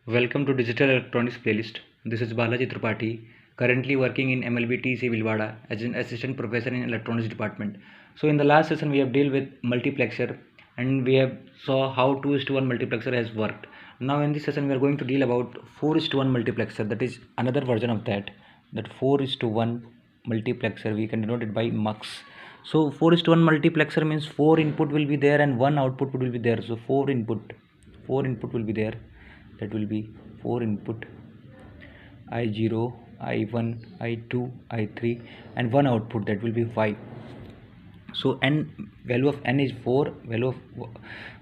Welcome to Digital Electronics Playlist. This is Balaji Tripathi, currently working in MLBTC Vilwada as an assistant professor in electronics department. So in the last session we have dealt with multiplexer and we have saw how 2:1 multiplexer has worked. Now in this session we are going to deal about 4:1 multiplexer, that is another version of that. That 4:1 multiplexer we can denote it by mux. So 4:1 multiplexer means 4 input will be there and 1 output will be there. So 4 input will be there. That will be 4 input I0, I1, I2, I3 and 1 output, that will be 5. So n, value of n is 4, value of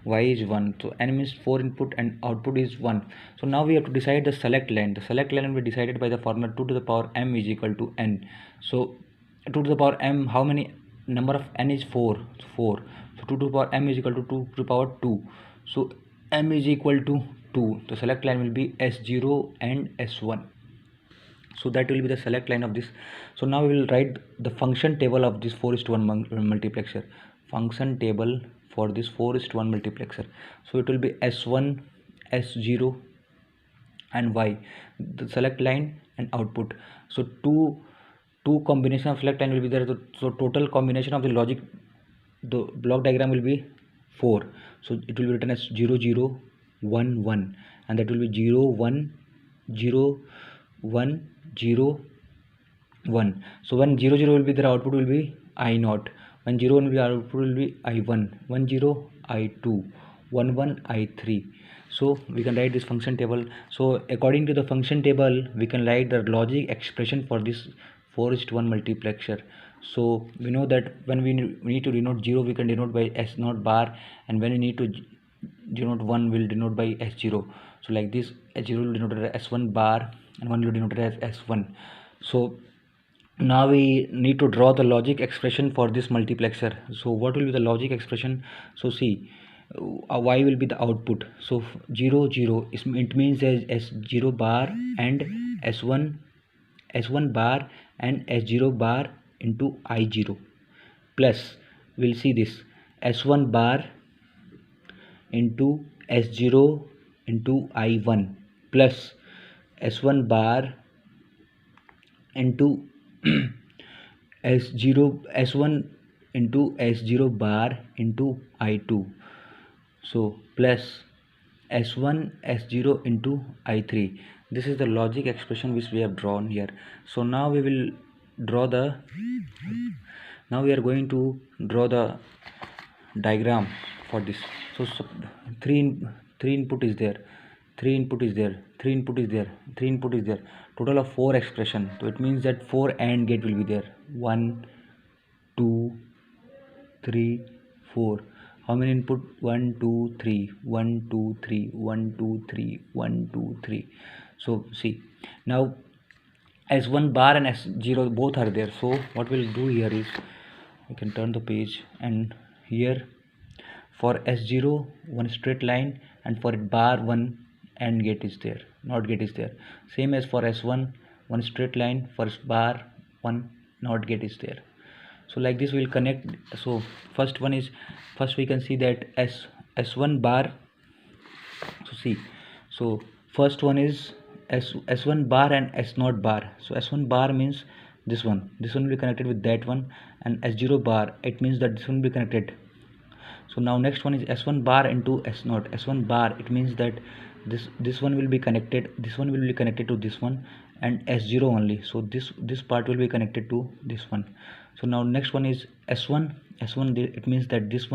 y is 1. So n means 4 input and output is 1. So now we have to decide the select line. The select line will be decided by the formula 2 to the power m is equal to n. So 2 to the power m, how many number of n is 4? 4. So 2 to the power m is equal to 2 to the power 2. So m is equal to 2. The select line will be S0 and S1. So that will be the select line of this. So now we will write the function table of this 4:1 multiplexer. Function table for this 4:1 multiplexer. So it will be S1, S0 and Y, the select line and output. So two combination of select line will be there. So total combination of the logic, the block diagram will be 4. So it will be written as 0 0 1 1 and that will be 0 1 0 1 0 1. So when 0 0 will be there, output will be I0. When 0 1 will be, output will be I1. 1 0 I2, 1 1 I3. So we can write this function table. So according to the function table we can write the logic expression for this 4:1 multiplexer. So we know that when we need to denote 0, we can denote by S0 bar, and when we need to denote 1, will denote by S0. So like this, S0 will denote as S1 bar and 1 will denote as S1. So now we need to draw the logic expression for this multiplexer. So what will be the logic expression? So see, y will be the output. So 0 0 it means as S0 bar and S1 bar and S0 bar into I0, plus we'll see this S1 bar into S0 into I1 plus S1 bar into S1 into S0 bar into I2. So plus S1 S0 into I3. This is the logic expression which we have drawn here. So now we will draw the, now we are going to draw the diagram for this. So three input is there, 3 input is there, 3 input is there, 3 input is there, total of 4 expression. So it means that 4 AND gate will be there, 1 2 3 4. How many input? 1 2 3, 1 2 3, 1 2 3, 1 2 3. So see, now S1 bar and S0 both are there. So what we'll do here is we can turn the page, and here for S0 one straight line, and for bar 1 AND gate is there, NOT gate is there. Same as for S1 one straight line, for bar 1 NOT gate is there. So like this we'll connect. So first we can see that S1 bar. So see, so first one is S1 bar and S0 bar. So S1 bar means this one will be connected with that one, and S0 bar, it means that this one will be connected. So now next one is S1 bar into S0. S1 bar, it means that this one will be connected, this one will be connected to this one, and S0 only. So this part will be connected to this one. So now next one is S1. It means that this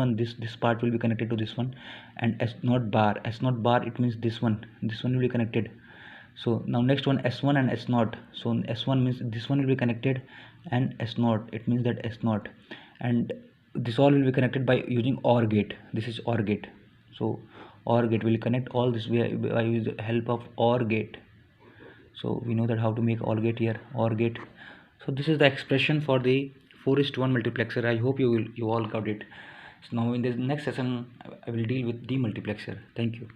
part will be connected to this one, and S0 bar, it means this one will be connected. So now next one S1 and S0. So S1 means this one will be connected, and S0, it means that S0, and this all will be connected by using OR gate. This is OR gate. So OR gate will connect all this by the help of OR gate. So we know that how to make OR gate here, OR gate. So this is the expression for the 4:1 multiplexer. I hope you all got it. So now in the next session I will deal with demultiplexer. Thank you.